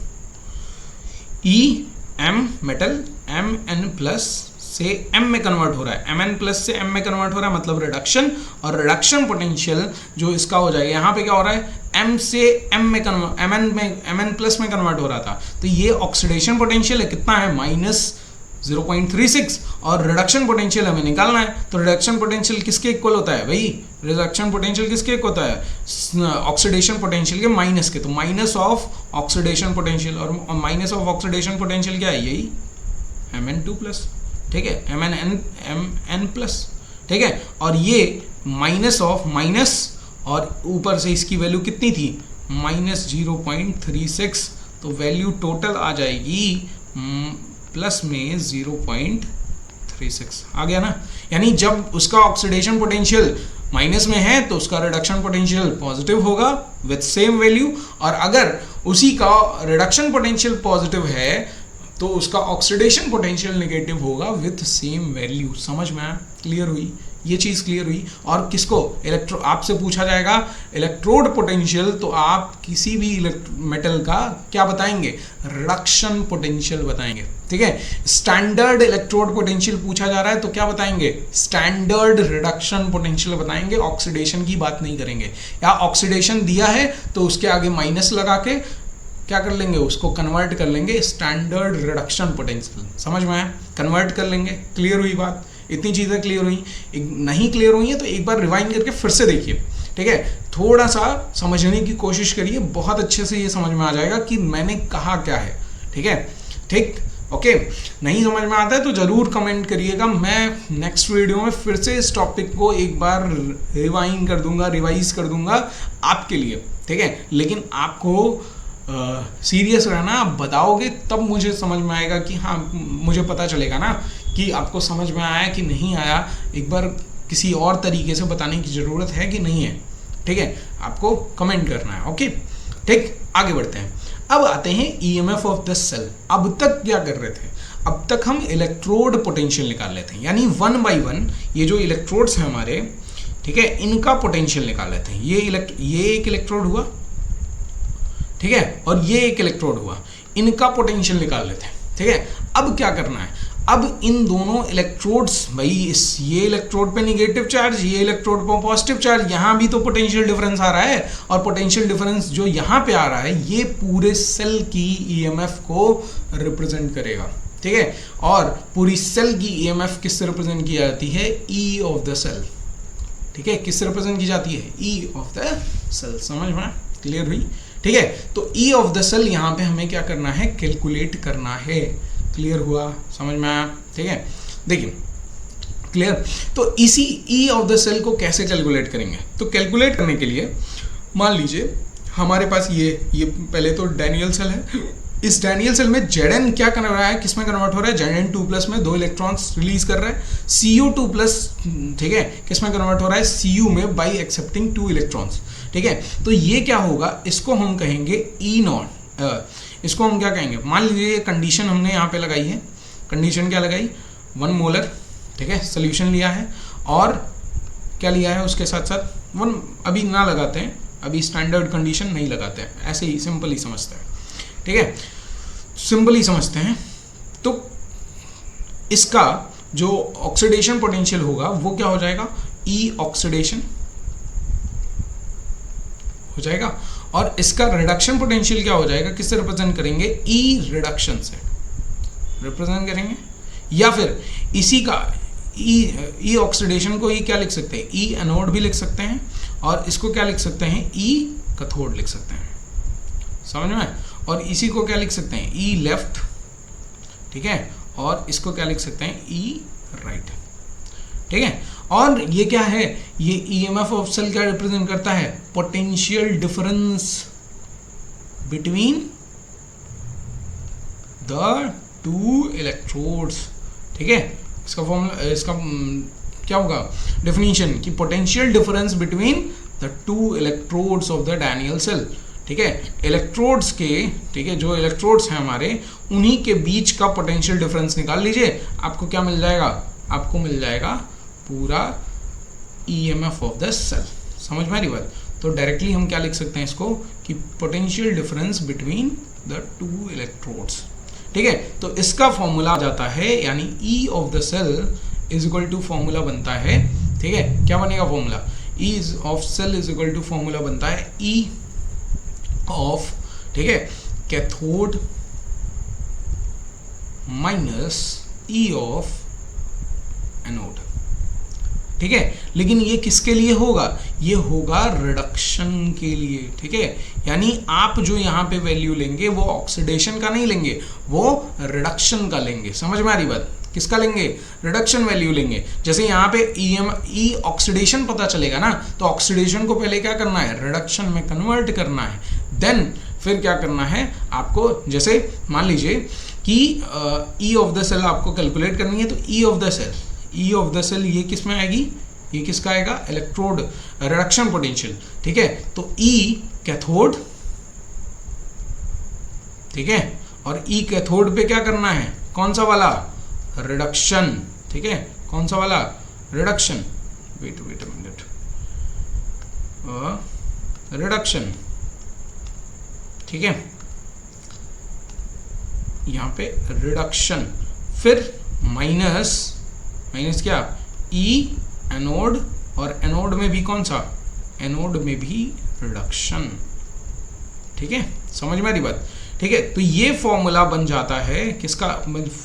Speaker 1: m मेटल mn प्लस से m में कन्वर्ट हो रहा है, mn प्लस से m में कन्वर्ट हो रहा है, मतलब रिडक्शन, और रिडक्शन पोटेंशियल जो इसका हो जाएगा, यहाँ पे क्या हो रहा है, m से m में कन्वर्ट, mn प्लस में कन्वर्ट हो रहा था, तो ये ऑक्सीडेशन पोटेंशियल है, कितना है -0.36, और रिडक्शन पोटेंशियल हमें निकालना है, तो रिडक्शन पोटेंशियल किसके इक्वल होता है भाई, रिडक्शन पोटेंशियल किसके इक्वल होता है, ऑक्सीडेशन पोटेंशियल के माइनस के, तो माइनस ऑफ ऑक्सीडेशन पोटेंशियल, और माइनस ऑफ ऑक्सीडेशन पोटेंशियल क्या है, यही mn2 प्लस, ठीक है, mn प्लस, ठीक है, और ये माइनस ऑफ माइनस, और ऊपर से इसकी वैल्यू कितनी थी -0.36, तो वैल्यू टोटल आ जाएगी प्लस में 0.36, आ गया ना, यानी जब उसका ऑक्सीडेशन पोटेंशियल माइनस में है तो उसका रिडक्शन पोटेंशियल पॉजिटिव होगा विथ सेम वैल्यू, और अगर उसी का रिडक्शन पोटेंशियल पॉजिटिव है तो उसका ऑक्सीडेशन पोटेंशियल नेगेटिव होगा विथ सेम वैल्यू। समझ में आया, क्लियर हुई, ये चीज़ क्लियर हुई। और किसको, आपसे पूछा जाएगा इलेक्ट्रोड पोटेंशियल, तो आप किसी भी मेटल का क्या बताएंगे, रिडक्शन पोटेंशियल बताएंगे। ठीक है, स्टैंडर्ड इलेक्ट्रोड पोटेंशियल पूछा जा रहा है तो क्या बताएंगे, स्टैंडर्ड रिडक्शन पोटेंशियल बताएंगे, ऑक्सीडेशन की बात नहीं करेंगे। या ऑक्सीडेशन दिया है तो उसके आगे माइनस लगा के क्या कर लेंगे, उसको कन्वर्ट कर लेंगे स्टैंडर्ड रिडक्शन पोटेंशियल। समझ में आया, कन्वर्ट कर लेंगे। क्लियर हुई बात, इतनी चीज़ें क्लियर हुई। नहीं क्लियर हुई है तो एक बार रिवाइंड करके फिर से देखिए, ठीक है, थोड़ा सा समझने की कोशिश करिए, बहुत अच्छे से ये समझ में आ जाएगा कि मैंने कहा क्या है। ठीक है, ठीक, ओके। नहीं समझ में आता है तो ज़रूर कमेंट करिएगा, मैं नेक्स्ट वीडियो में फिर से इस टॉपिक को एक बार रिवाइंड कर दूंगा, रिवाइज कर दूंगा आपके लिए। ठीक है, लेकिन आपको सीरियस रहना, आप बताओगे तब मुझे समझ में आएगा कि हाँ, मुझे पता चलेगा ना कि आपको समझ में आया कि नहीं आया। एक बार किसी और तरीके से बताने की ज़रूरत है कि नहीं है। ठीक है, आपको कमेंट करना है। ओके, ठीक, आगे बढ़ते हैं। अब आते हैं ईएमएफ ऑफ द सेल। अब तक क्या कर रहे थे, अब तक हम इलेक्ट्रोड पोटेंशियल निकाल लेते हैं, यानी 1 बाई 1 ये जो इलेक्ट्रोड्स हैं हमारे, ठीक है, इनका पोटेंशियल निकाल लेते हैं। ये एक इलेक्ट्रोड हुआ, ठीक है, और ये एक इलेक्ट्रोड हुआ, इनका पोटेंशियल निकाल लेते हैं। ठीक है, अब क्या करना है, अब इन दोनों इलेक्ट्रोड्स, भाई ये इलेक्ट्रोड पे निगेटिव चार्ज, ये इलेक्ट्रोड पे पॉजिटिव चार्ज, यहाँ भी तो पोटेंशियल डिफरेंस आ रहा है, और पोटेंशियल डिफरेंस जो यहाँ पे आ रहा है ये पूरे सेल की ईएमएफ को रिप्रेजेंट करेगा। ठीक है, और पूरी सेल की ईएमएफ किससे रिप्रेजेंट की जाती है, ई ऑफ द सेल। ठीक है, किससे रिप्रेजेंट की जाती है, ई ऑफ द सेल। समझ में क्लियर हुई? ठीक है, तो ई ऑफ द सेल यहाँ पे हमें क्या करना है, कैलकुलेट करना है। क्लियर हुआ, समझ में आया? ठीक है, देखिए क्लियर। तो इसी ई ऑफ द सेल को कैसे कैलकुलेट करेंगे, तो कैलकुलेट करने के लिए मान लीजिए हमारे पास ये पहले तो डैनियल सेल है। इस डैनियल सेल में Zn क्या कर रहा है, किसमें कन्वर्ट हो रहा है, Zn2+ में 2 इलेक्ट्रॉन्स रिलीज कर रहा है। Cu2+, ठीक है, किसमें कन्वर्ट हो रहा है, Cu में, बाई एक्सेप्टिंग 2 इलेक्ट्रॉन्स। ठीक है, तो ये क्या होगा, इसको हम कहेंगे E0। इसको हम क्या कहेंगे, मान लीजिए कंडीशन हमने यहाँ पे लगाई है, कंडीशन क्या लगाई, 1 मोलर, ठीक है, सोल्यूशन लिया है, और क्या लिया है उसके साथ साथ 1, अभी ना लगाते हैं, अभी स्टैंडर्ड कंडीशन नहीं लगाते हैं, ऐसे ही सिंपल ही समझते हैं। ठीक है, सिंपल ही समझते हैं। तो इसका जो ऑक्सीडेशन पोटेंशियल होगा वो क्या हो जाएगा, ई ऑक्सीडेशन हो जाएगा, और इसका रिडक्शन पोटेंशियल क्या हो जाएगा, किससे रिप्रेजेंट करेंगे, ई रिडक्शन से रिप्रेजेंट करेंगे, या फिर इसी का ई ऑक्सीडेशन को ई क्या लिख सकते हैं, ई एनोड भी लिख सकते हैं, और इसको क्या लिख सकते हैं, ई कैथोड लिख सकते हैं। समझ में? और इसी को क्या लिख सकते हैं, ई लेफ्ट, ठीक है, और इसको क्या लिख सकते हैं, ई राइट। ठीक है, और ये क्या है, ये ईएमएफ ऑफ सेल क्या रिप्रेजेंट करता है, potential difference between the 2 electrodes. ठीक है, इसका फॉर्मूला, इसका क्या होगा, डेफिनेशन कि potential difference between the 2 electrodes of the Daniell cell. ठीक है, इलेक्ट्रोड्स के, ठीक है, जो इलेक्ट्रोड्स हैं हमारे, उन्हीं के बीच का पोटेंशियल डिफरेंस निकाल लीजिए, आपको क्या मिल जाएगा, आपको मिल जाएगा पूरा ईएमएफ ऑफ द सेल। समझ में आ रही बात? तो डायरेक्टली हम क्या लिख सकते हैं इसको, कि potential difference between the 2 electrodes. ठीक है, तो इसका फॉर्मूला आ जाता है, यानी E of the cell is equal to formula बनता है, ठीक है, क्या बनेगा formula, E of cell is equal to formula बनता है ई ऑफ, ठीक है, cathode minus E of anode. ठीक है, लेकिन ये किसके लिए होगा, ये होगा रिडक्शन के लिए। ठीक है, यानी आप जो यहाँ पे वैल्यू लेंगे वो ऑक्सीडेशन का नहीं लेंगे, वो रिडक्शन का लेंगे। समझ में आ रही बात? किसका लेंगे, रिडक्शन वैल्यू लेंगे। जैसे यहाँ पे ई ऑक्सीडेशन पता चलेगा ना, तो ऑक्सीडेशन को पहले क्या करना है, रिडक्शन में कन्वर्ट करना है, देन फिर क्या करना है आपको, जैसे मान लीजिए कि ई ऑफ द सेल आपको कैलकुलेट करनी है, तो E of the cell, E of the cell ये किस में आएगी, ये किसका आएगा, इलेक्ट्रोड रिडक्शन पोटेंशियल। ठीक है, तो ई कैथोड, ठीक है, और ई कैथोड पे क्या करना है, कौन सा वाला, रिडक्शन। ठीक है, कौन सा वाला, reduction, wait a minute, reduction. ठीक है, यहां पे रिडक्शन, फिर माइनस, माइनस क्या, ई एनोड, और एनोड में भी कौन सा, एनोड में भी रिडक्शन। ठीक है, समझ में आ रही बात? ठीक है, तो ये फॉर्मूला बन जाता है, किसका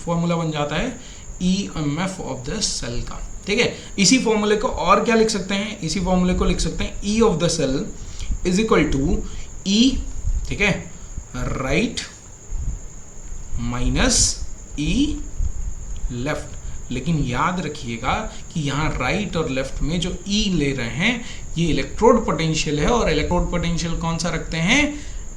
Speaker 1: फॉर्मूला बन जाता है, ईएमएफ ऑफ द सेल का। ठीक है, इसी फॉर्मूले को और क्या लिख सकते हैं, इसी फॉर्मूले को लिख सकते हैं, E of the cell is equal to E, ठीक है, राइट माइनस ई लेफ्ट। लेकिन याद रखिएगा कि यहाँ राइट और लेफ्ट में जो ई ले रहे हैं ये इलेक्ट्रोड पोटेंशियल है, और इलेक्ट्रोड पोटेंशियल कौन सा रखते हैं,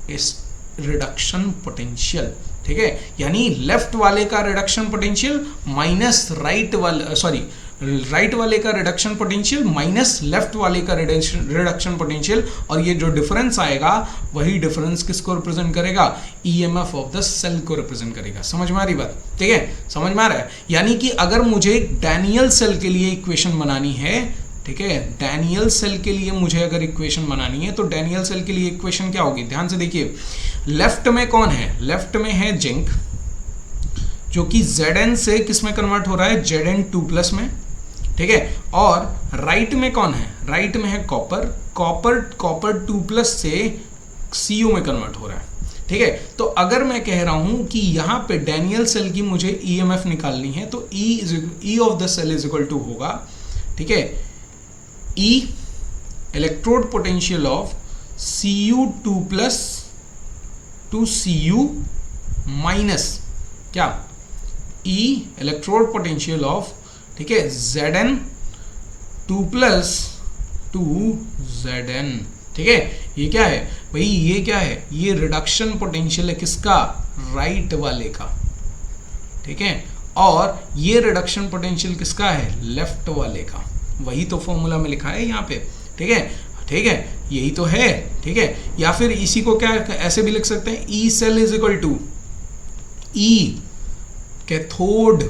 Speaker 1: इस रिडक्शन पोटेंशियल। ठीक है, यानी लेफ्ट वाले का रिडक्शन पोटेंशियल माइनस राइट वाले, सॉरी, राइट वाले का रिडक्शन पोटेंशियल माइनस लेफ्ट वाले का रिडक्शन पोटेंशियल, और ये जो डिफरेंस आएगा वही डिफरेंस किसको रिप्रेजेंट करेगा, ईएमएफ ऑफ द सेल को रिप्रेजेंट करेगा। समझ में आ रही बात? ठीक है, समझ में आ रहा है? यानी कि अगर मुझे डैनियल सेल के लिए इक्वेशन बनानी है, ठीक है, डैनियल सेल के लिए मुझे अगर इक्वेशन बनानी है तो डैनियल सेल के लिए इक्वेशन क्या होगी, ध्यान से देखिए। लेफ्ट में कौन है, लेफ्ट में है जिंक जो कि Zn से किस में कन्वर्ट हो रहा है, Zn2+ में, ठीक है। और राइट में कौन है, राइट में है कॉपर, कॉपर 2+ से Cu में कन्वर्ट हो रहा है, ठीक है। तो अगर मैं कह रहा हूं कि यहां पे डैनियल सेल की मुझे EMF निकालनी है तो E of the cell is equal to होगा, ठीक है, E electrode potential of Cu2+ to Cu minus क्या, E इलेक्ट्रोड पोटेंशियल ऑफ, ठीक है, Zn2+ टू Zn, ठीक है। ये क्या है भाई, ये क्या है, ये रिडक्शन पोटेंशियल है किसका, राइट वाले का, ठीक है। और ये रिडक्शन पोटेंशियल किसका है, लेफ्ट वाले का। वही तो फॉर्मूला में लिखा है यहाँ पे, ठीक है, ठीक है, यही तो है, ठीक है। या फिर इसी को क्या ऐसे भी लिख सकते हैं, E cell is equal to E cathode,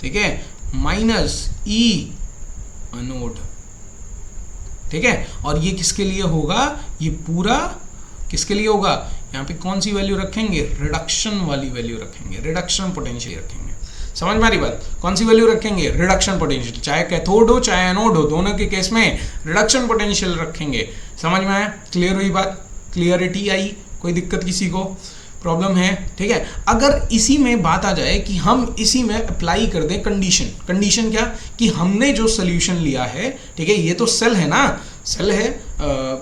Speaker 1: ठीक है, माइनस ई एनोड, ठीक है। और ये किसके लिए होगा, ये पूरा किसके लिए होगा, यहाँ पे कौन सी वैल्यू रखेंगे, रिडक्शन वाली वैल्यू रखेंगे, रिडक्शन पोटेंशियल रखेंगे। समझ में आ रही बात, कौन सी वैल्यू रखेंगे, रिडक्शन पोटेंशियल, चाहे कैथोड हो चाहे एनोड हो, दोनों के केस में रिडक्शन पोटेंशियल रखेंगे। समझ में आया, क्लियर हुई बात, क्लियरिटी आई, कोई दिक्कत किसी को, प्रॉब्लम है, ठीक है। अगर इसी में बात आ जाए कि हम इसी में अप्लाई कर दें कंडीशन, कंडीशन क्या कि हमने जो सोल्यूशन लिया है, ठीक है, ये तो सेल है ना, सेल है,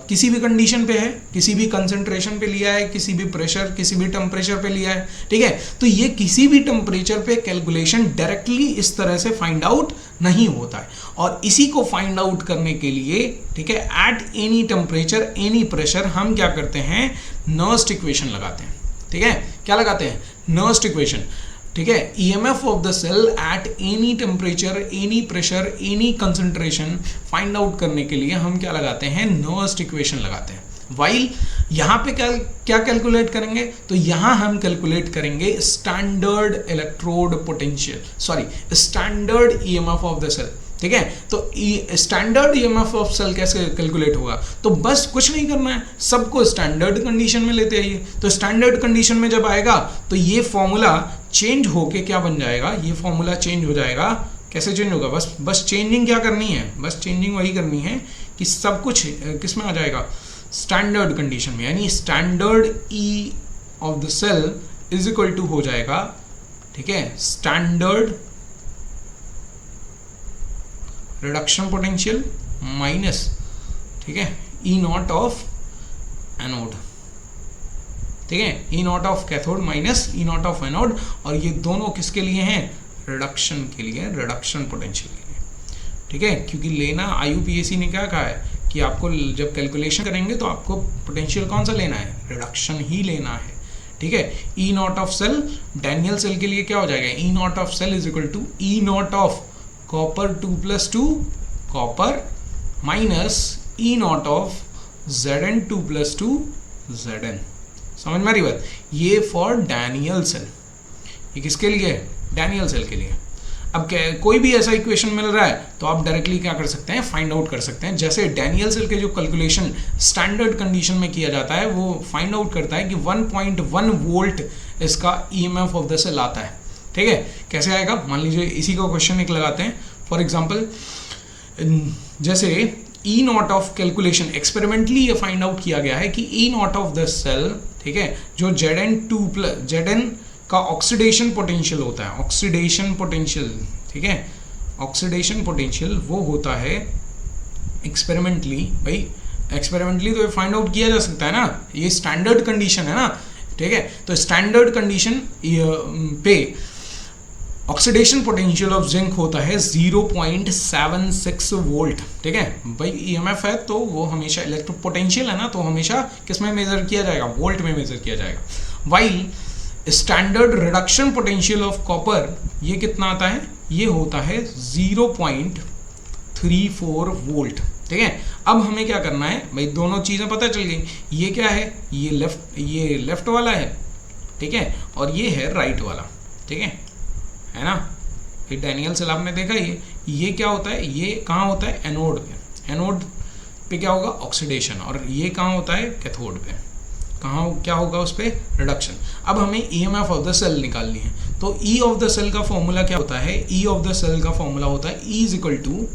Speaker 1: किसी भी कंडीशन पे है, किसी भी कंसंट्रेशन पे लिया है, किसी भी प्रेशर, किसी भी टेम्परेचर पे लिया है, ठीक है। तो ये किसी भी टेम्परेचर पे कैलकुलेशन डायरेक्टली इस तरह से फाइंड आउट नहीं होता है। और इसी को फाइंड आउट करने के लिए, ठीक है, eight any temperature any pressure हम क्या करते हैं, नर्स्ट इक्वेशन लगाते हैं, ठीक है। क्या लगाते हैं, नर्स्ट इक्वेशन, ठीक है। EMF of the cell at any temperature any pressure any concentration find out करने के लिए हम क्या लगाते हैं, नर्स्ट इक्वेशन लगाते हैं। वाइल यहाँ पे क्या कैलकुलेट करेंगे, तो यहाँ हम कैलकुलेट करेंगे standard electrode potential, sorry standard EMF of the cell, ठीक है। तो स्टैंडर्ड EMF ऑफ सेल कैसे कैलकुलेट होगा, तो बस कुछ नहीं करना है, सबको स्टैंडर्ड कंडीशन में लेते आइए। तो स्टैंडर्ड कंडीशन में जब आएगा तो ये फॉर्मूला चेंज होके क्या बन जाएगा, ये फॉर्मूला चेंज हो जाएगा। कैसे चेंज होगा, बस चेंजिंग क्या करनी है, बस चेंजिंग वही करनी है कि सब कुछ किस में आ जाएगा, स्टैंडर्ड कंडीशन में, यानी standard E of the cell is equal to हो जाएगा, ठीक है, स्टैंडर्ड रिडक्शन पोटेंशियल माइनस, ठीक है, E नॉट ऑफ एनोड, ठीक है, E naught of cathode minus E naught of anode. और ये दोनों किसके लिए हैं, रिडक्शन के लिए, रिडक्शन पोटेंशियल के लिए, ठीक है। क्योंकि लेना IUPAC ने क्या कहा है कि आपको जब कैलकुलेशन करेंगे तो आपको पोटेंशियल कौन सा लेना है, रिडक्शन ही लेना है, ठीक है। E naught of cell, Daniell cell के लिए क्या हो जाएगा, E naught of cell is equal to E naught of copper 2+2 copper minus E naught of Zn2+2 Zn। समझ में आ रही बात, ये फॉर डैनियल सेल, ये किसके लिए है, डैनियल सेल के लिए। अब कोई भी ऐसा इक्वेशन मिल रहा है तो आप डायरेक्टली क्या कर सकते हैं, फाइंड आउट कर सकते हैं। जैसे डैनियल सेल के जो कैलकुलेशन स्टैंडर्ड कंडीशन में किया जाता है वो फाइंड आउट करता है कि 1.1 वोल्ट इसका EMF ऑफ द सेल आता है, ठीक है। कैसे आएगा, मान लीजिए इसी को क्वेश्चन एक लगाते हैं। फॉर एग्जांपल जैसे E naught of calculation experimentally ये फाइंड आउट किया गया है कि E naught of the cell, ठीक है, जो Zn का ऑक्सीडेशन पोटेंशियल होता है, ऑक्सीडेशन पोटेंशियल, ठीक है, ऑक्सीडेशन पोटेंशियल वो होता है एक्सपेरिमेंटली, भाई एक्सपेरिमेंटली तो ये फाइंड आउट किया जा सकता है ना, ये स्टैंडर्ड कंडीशन है ना, ठीक है। तो स्टैंडर्ड कंडीशन पे ऑक्सीडेशन पोटेंशियल ऑफ जिंक होता है 0.76 वोल्ट, ठीक है। भाई EMF है तो वो हमेशा इलेक्ट्रिक पोटेंशियल है ना, तो हमेशा किस में मेजर किया जाएगा, वोल्ट में मेजर किया जाएगा। While standard reduction potential of copper ये कितना आता है, ये होता है 0.34 वोल्ट, ठीक है। अब हमें क्या करना है भाई, दोनों चीजें पता चल गई, ये क्या है, ये लेफ्ट वाला है, ठीक है, और ये है राइट वाला, ठीक है ना। ये डैनियल सेल आपने देखा, ये क्या होता है, ये कहाँ होता है, एनोड पे। एनोड पे क्या होगा, ऑक्सीडेशन, और ये कहाँ होता है, कैथोड पे। कहाँ क्या होगा उस पर, रिडक्शन। अब हमें EMF ऑफ द सेल निकालनी है, तो E ऑफ द सेल का फॉर्मूला क्या होता है, E ऑफ द सेल का फॉर्मूला होता है E इज इक्वल टू,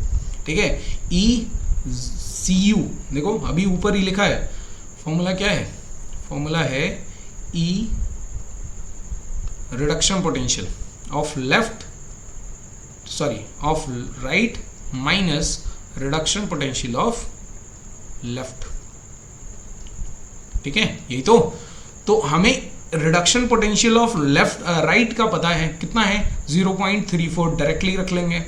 Speaker 1: ठीक है, ECU। देखो अभी ऊपर ही लिखा है, फॉर्मूला क्या है, फॉर्मूला है E reduction potential of left, sorry of right minus reduction potential of left, ठीक है, यही तो हमें reduction potential of left right का पता है, कितना है 0.34, डायरेक्टली रख लेंगे,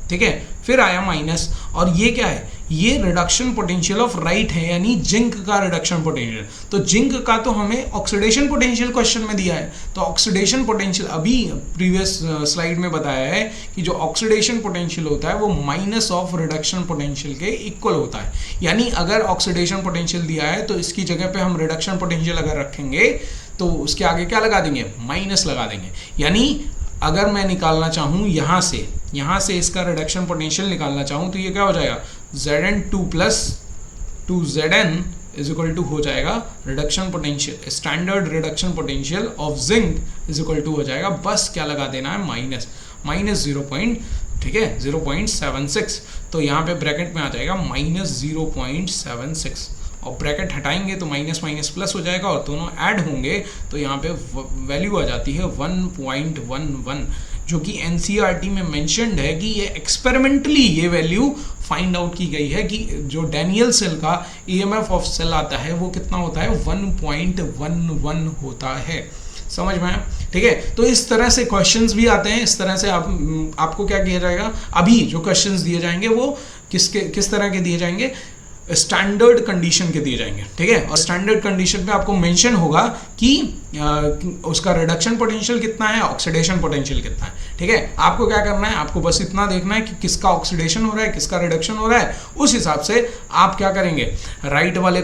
Speaker 1: ठीक है। फिर आया माइनस, और ये क्या है, ये रिडक्शन पोटेंशियल ऑफ राइट है, यानी जिंक का रिडक्शन पोटेंशियल। तो जिंक का तो हमें ऑक्सीडेशन पोटेंशियल क्वेश्चन में दिया है, तो ऑक्सीडेशन पोटेंशियल अभी प्रीवियस स्लाइड में बताया है कि जो ऑक्सीडेशन पोटेंशियल होता है वो माइनस ऑफ रिडक्शन पोटेंशियल के इक्वल होता है। यानी अगर ऑक्सीडेशन पोटेंशियल दिया है तो इसकी जगह पे हम रिडक्शन पोटेंशियल अगर रखेंगे तो उसके आगे क्या लगा देंगे, माइनस लगा देंगे। यानी अगर मैं निकालना चाहूँ यहाँ से इसका रिडक्शन पोटेंशियल निकालना चाहूँ तो ये क्या हो जाएगा, Zn2 plus 2Zn is equal to हो जाएगा reduction potential, standard reduction potential of zinc is equal to हो जाएगा, बस क्या लगा देना है, माइनस 0. ठीक है 0.76, तो यहाँ पे ब्रैकेट में आ जाएगा -0.76, और ब्रैकेट हटाएंगे तो माइनस माइनस प्लस हो जाएगा और दोनों ऐड होंगे तो यहाँ पे वैल्यू आ जाती है 1.11, जो कि NCERT में मेंशन्ड है कि ये एक्सपेरिमेंटली ये वैल्यू फाइंड आउट की गई है कि जो डैनियल सेल का EMF ऑफ सेल आता है वो कितना होता है, 1.11 होता है। समझ में आया, ठीक है। तो इस तरह से क्वेश्चंस भी आते हैं, इस तरह से आपको क्या किया जाएगा, अभी जो क्वेश्चंस दिए जाएंगे वो किस तरह के दिए जाएंगे, स्टैंडर्ड कंडीशन के दिए जाएंगे, ठीक है। और स्टैंडर्ड कंडीशन पे आपको मेंशन होगा कि उसका रिडक्शन पोटेंशियल कितना है, ऑक्सीडेशन पोटेंशियल कितना है, ठीक है। आपको क्या करना है, आपको बस इतना देखना है कि किसका ऑक्सीडेशन हो रहा है, किसका रिडक्शन हो रहा है, उस हिसाब से आप क्या करेंगे, राइट वाले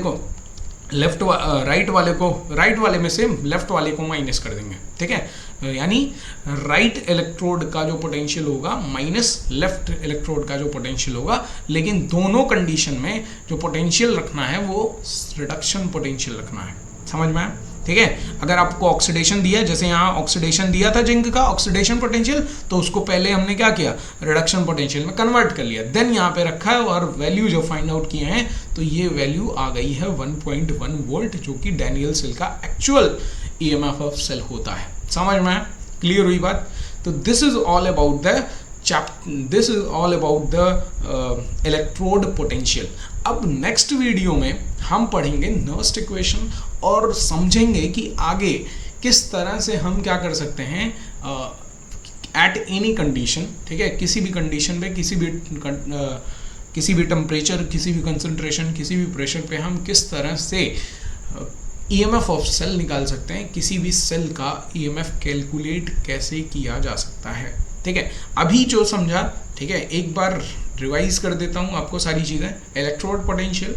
Speaker 1: में से लेफ्ट वाले को माइनस कर देंगे, ठीक है। यानी राइट इलेक्ट्रोड का जो पोटेंशियल होगा माइनस लेफ्ट इलेक्ट्रोड का जो पोटेंशियल होगा, लेकिन दोनों कंडीशन में जो पोटेंशियल रखना है वो रिडक्शन पोटेंशियल रखना है। समझ में आया, ठीक है। अगर आपको ऑक्सीडेशन दिया है, जैसे यहाँ ऑक्सीडेशन दिया था जिंक का ऑक्सीडेशन पोटेंशियल, तो उसको पहले हमने क्या किया, रिडक्शन पोटेंशियल में कन्वर्ट कर लिया, देन यहाँ पे रखा है और वैल्यू जो फाइंड आउट किए हैं तो ये वैल्यू आ गई है 1.1 वोल्ट, जो कि डैनियल सेल का एक्चुअल EMF ऑफ सेल होता है। समझ में आया, क्लियर हुई बात। तो this is all about the electrode potential. अब नेक्स्ट वीडियो में हम पढ़ेंगे नर्स्ट इक्वेशन और समझेंगे कि आगे किस तरह से हम क्या कर सकते हैं एट एनी कंडीशन, ठीक है, किसी भी कंडीशन पे, किसी भी टेम्परेचर, किसी भी कंसंट्रेशन, किसी भी प्रेशर पे हम किस तरह से EMF ऑफ सेल निकाल सकते हैं, किसी भी सेल का EMF कैलकुलेट कैसे किया जा सकता है, ठीक है। अभी जो समझा, ठीक है, एक बार रिवाइज कर देता हूँ आपको सारी चीज़ें। इलेक्ट्रोड पोटेंशियल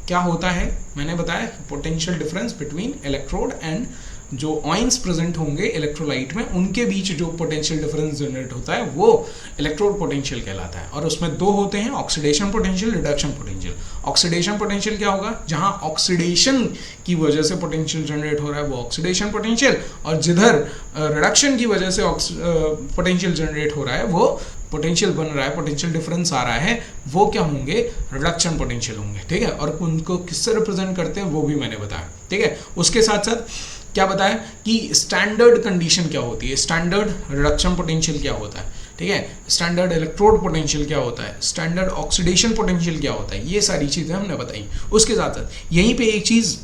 Speaker 1: क्या होता है, मैंने बताया potential difference between electrode and जो आयंस प्रेजेंट होंगे इलेक्ट्रोलाइट में, उनके बीच जो पोटेंशियल डिफरेंस जनरेट होता है वो इलेक्ट्रोड पोटेंशियल कहलाता है। और उसमें दो होते हैं, oxidation potential, reduction potential. Oxidation potential क्या होगा, जहां ऑक्सीडेशन की वजह से पोटेंशियल जनरेट हो रहा है वो ऑक्सीडेशन पोटेंशियल, और जिधर रिडक्शन की वजह से पोटेंशियल जनरेट हो रहा है वो पोटेंशियल बन रहा है, पोटेंशियल डिफरेंस आ रहा है, वो क्या होंगे, रिडक्शन पोटेंशियल होंगे, ठीक है। और उनको किससे रिप्रेजेंट करते हैं वो भी मैंने बताया, ठीक है। उसके साथ साथ क्या बताया कि स्टैंडर्ड कंडीशन क्या होती है, स्टैंडर्ड रिडक्शन पोटेंशियल क्या होता है, ठीक है, स्टैंडर्ड इलेक्ट्रोड पोटेंशियल क्या होता है, स्टैंडर्ड ऑक्सीडेशन पोटेंशियल क्या होता है, ये सारी चीज़ें हमने बताई। उसके साथ साथ यहीं पे एक चीज़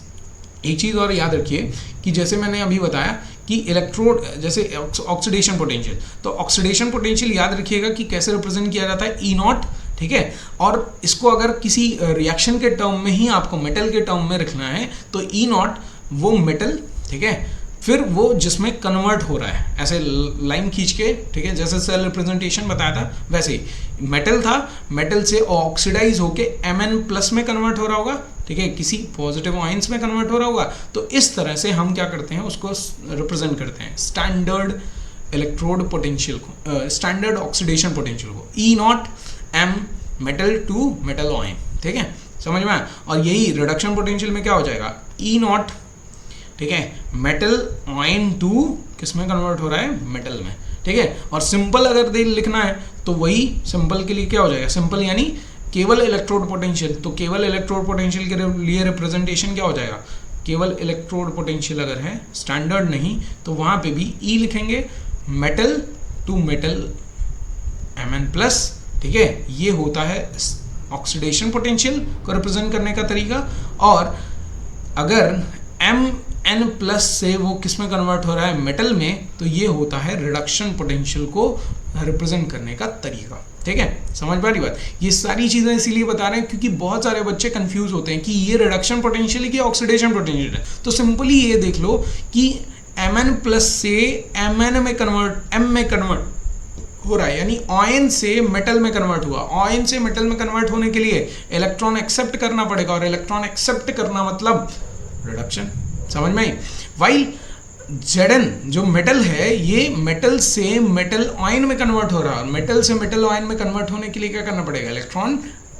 Speaker 1: और याद रखिए कि जैसे मैंने अभी बताया कि इलेक्ट्रोड, जैसे ऑक्सीडेशन पोटेंशियल, तो ऑक्सीडेशन पोटेंशियल याद रखिएगा कि कैसे रिप्रेजेंट किया जाता है, E0, ठीक है। और इसको अगर किसी रिएक्शन के टर्म में ही आपको मेटल के टर्म में रखना है तो E0 वो मेटल, ठीक है, फिर वो जिसमें कन्वर्ट हो रहा है, ऐसे लाइन खींच के, ठीक है, जैसे सेल रिप्रेजेंटेशन बताया था वैसे ही मेटल था, मेटल से ऑक्सीडाइज होके Mn+ में कन्वर्ट हो रहा होगा, ठीक है, किसी पॉजिटिव आयंस में कन्वर्ट हो रहा होगा। तो इस तरह से हम क्या करते हैं, उसको रिप्रेजेंट करते हैं। स्टैंडर्ड इलेक्ट्रोड पोटेंशियल को, स्टैंडर्ड ऑक्सीडेशन पोटेंशियल को, E naught M metal to metal ion, ठीक है, समझ में आया। और यही रिडक्शन पोटेंशियल में क्या हो जाएगा, ई नॉट, ठीक है, मेटल आयन टू किस में कन्वर्ट हो रहा है, मेटल में, ठीक है। और सिंपल अगर लिखना है तो वही सिंपल के लिए क्या हो जाएगा, सिंपल यानी केवल इलेक्ट्रोड पोटेंशियल, तो केवल इलेक्ट्रोड पोटेंशियल के लिए रिप्रेजेंटेशन क्या हो जाएगा, केवल इलेक्ट्रोड पोटेंशियल अगर है, स्टैंडर्ड नहीं, तो वहाँ पे भी ई लिखेंगे, metal to metal Mn plus, ठीक है। ये होता है ऑक्सीडेशन पोटेंशियल को रिप्रेजेंट करने का तरीका। और अगर Mn प्लस से वो किस में कन्वर्ट हो रहा है, मेटल में, तो ये होता है रिडक्शन पोटेंशियल को रिप्रेजेंट करने का तरीका, ठीक है। समझ पा रही बात। ये सारी चीज़ें इसीलिए बता रहे हैं क्योंकि बहुत सारे बच्चे कंफ्यूज होते हैं कि ये रिडक्शन पोटेंशियल है कि ऑक्सीडेशन पोटेंशियल है। तो सिंपली ये देख लो कि Mn प्लस से Mn में कन्वर्ट, M में कन्वर्ट हो रहा है, यानी आयन से मेटल में कन्वर्ट हुआ। आयन से मेटल में कन्वर्ट होने के लिए इलेक्ट्रॉन एक्सेप्ट करना पड़ेगा, और इलेक्ट्रॉन एक्सेप्ट करना मतलब रिडक्शन, समझ में आई। वाइल Zn जो मेटल है, ये मेटल से मेटल आयन में कन्वर्ट हो रहा है। मेटल से मेटल आयन में कन्वर्ट होने के लिए क्या करना पड़ेगा, इलेक्ट्रॉन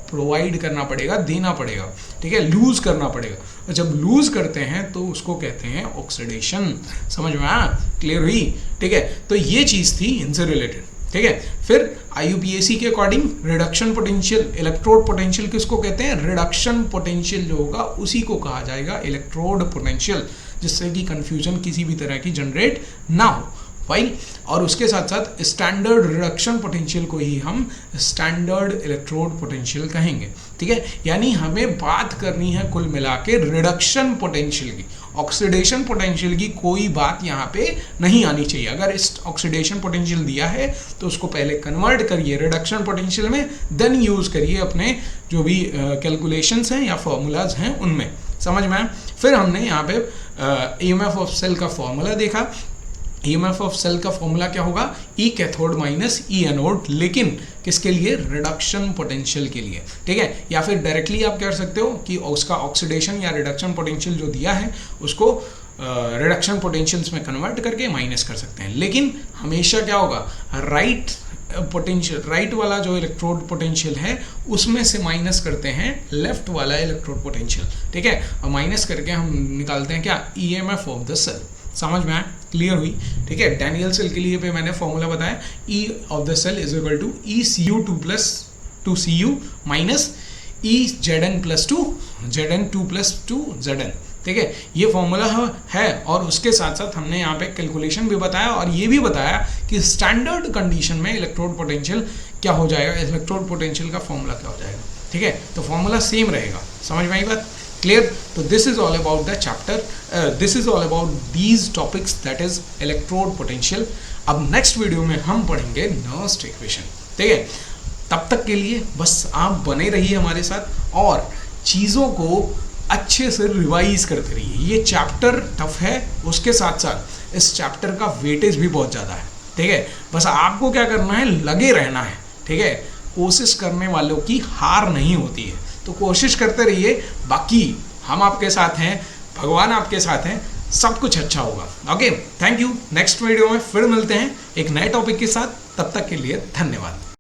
Speaker 1: प्रोवाइड करना पड़ेगा, देना पड़ेगा, ठीक है, लूज करना पड़ेगा। और जब लूज करते हैं तो उसको कहते हैं ऑक्सीडेशन। समझ में आया, क्लियर हुई, ठीक है। तो ये चीज़ थी इनसे रिलेटेड, ठीक है। फिर IUPAC के according reduction potential, electrode potential किसको कहते हैं, रिडक्शन पोटेंशियल जो होगा उसी को कहा जाएगा इलेक्ट्रोड पोटेंशियल, जिससे कि कंफ्यूजन किसी भी तरह की जनरेट ना हो, फाइन। और उसके साथ साथ स्टैंडर्ड रिडक्शन पोटेंशियल को ही हम स्टैंडर्ड इलेक्ट्रोड पोटेंशियल कहेंगे, ठीक है। यानी हमें बात करनी है कुल मिला के रिडक्शन पोटेंशियल की, ऑक्सीडेशन पोटेंशियल की कोई बात यहाँ पे नहीं आनी चाहिए। अगर इस ऑक्सीडेशन पोटेंशियल दिया है तो उसको पहले कन्वर्ट करिए रिडक्शन पोटेंशियल में, देन यूज़ करिए अपने जो भी कैलकुलेशंस हैं या फॉर्मूलाज हैं उनमें, समझ में आया। फिर हमने यहाँ पे EMF ऑफ सेल का फॉर्मूला देखा। EMF ऑफ सेल का फॉर्मूला क्या होगा, E cathode minus E anode, लेकिन किसके लिए, रिडक्शन पोटेंशियल के लिए, ठीक है। या फिर डायरेक्टली आप कह सकते हो कि उसका ऑक्सीडेशन या रिडक्शन पोटेंशियल जो दिया है उसको रिडक्शन पोटेंशियल्स में कन्वर्ट करके माइनस कर सकते हैं। लेकिन हमेशा क्या होगा, राइट पोटेंशियल, राइट वाला जो इलेक्ट्रोड पोटेंशियल है उसमें से माइनस करते हैं लेफ्ट वाला इलेक्ट्रोड पोटेंशियल, ठीक है। और माइनस करके हम निकालते हैं क्या, EMF ऑफ द सेल। समझ में आया, क्लियर हुई, ठीक है। डैनियल सेल के लिए पे मैंने फॉर्मूला बताया, E of the cell is equal to ECU2 plus 2Cu minus EZn plus 2 Zn2 plus 2 Zn, ठीक है। ये फॉर्मूला है। और उसके साथ साथ हमने यहाँ पे कैलकुलेशन भी बताया और ये भी बताया कि स्टैंडर्ड कंडीशन में इलेक्ट्रोड पोटेंशियल क्या हो जाएगा, इलेक्ट्रोड पोटेंशियल का फॉर्मूला क्या हो जाएगा, ठीक है। तो फॉर्मूला सेम रहेगा, समझ में आई बात, क्लियर। तो this is all about the chapter, this is all about these topics, that is electrode potential. अब नेक्स्ट वीडियो में हम पढ़ेंगे नर्स्ट इक्वेशन, ठीक है। तब तक के लिए बस आप बने रहिए हमारे साथ और चीज़ों को अच्छे से रिवाइज करते रहिए। ये चैप्टर टफ है, उसके साथ साथ इस चैप्टर का वेटेज भी बहुत ज़्यादा है, ठीक है। बस आपको क्या करना है, लगे रहना है, ठीक है। कोशिश करने वालों की हार नहीं होती है, तो कोशिश करते रहिए। बाकी हम आपके साथ हैं, भगवान आपके साथ हैं, सब कुछ अच्छा होगा। Okay, thank you. Next video में फिर मिलते हैं एक नए टॉपिक के साथ, तब तक के लिए धन्यवाद।